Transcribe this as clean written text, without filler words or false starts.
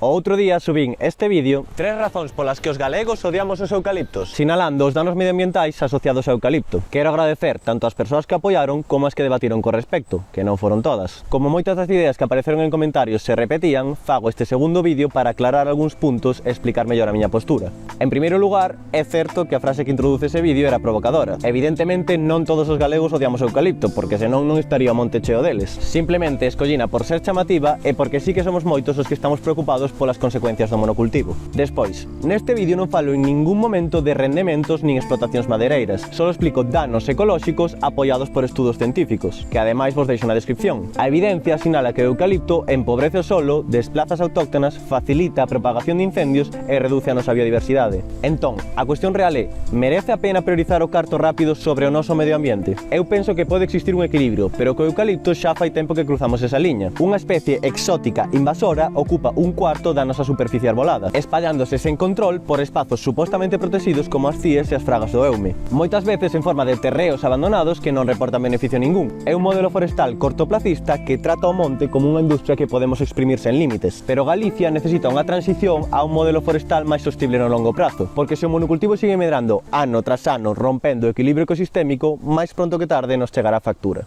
O outro día subín este vídeo 3 razóns polas que os galegos odiamos os eucaliptos, sinalando os danos medioambientais asociados ao eucalipto. Quero agradecer tanto ás persoas que apoiaron como as que debatiron con respecto, que non foron todas. Como moitas das ideas que apareceron en comentarios se repetían, fago este segundo vídeo para aclarar algúns puntos e explicar mellor a miña postura. En primeiro lugar, é certo que a frase que introduce ese vídeo era provocadora. Evidentemente non todos os galegos odiamos o eucalipto, porque senón non estaría o monte cheo deles. Simplemente escollina por ser chamativa e porque sí que somos moitos os que estamos preocupados polas consecuencias do monocultivo. Despois, neste vídeo non falo en ningún momento de rendementos nin explotacións madeireiras, só explico danos ecolóxicos apoiados por estudos científicos, que ademais vos deixo na descripción. A evidencia sinala que o eucalipto empobrece o solo, desplaza as autóctonas, facilita a propagación de incendios e reduce a nosa biodiversidade. Entón, a cuestión real é, merece a pena priorizar o carto rápido sobre o noso medio ambiente? Eu penso que pode existir un equilibrio, pero co eucalipto xa fai tempo que cruzamos esa liña. Unha especie exótica invasora ocupa un cuarto da nosa superficie arbolada, espallándose sen control por espazos supostamente protegidos como as cíes e as fragas do Eume. Moitas veces en forma de terreos abandonados que non reportan beneficio ningún. É un modelo forestal cortoplacista que trata o monte como unha industria que podemos exprimir sen límites. Pero Galicia necesita unha transición a un modelo forestal máis sostible no longo prazo, porque se o monocultivo sigue medrando ano tras ano rompendo o equilibrio ecosistémico, máis pronto que tarde nos chegará a factura.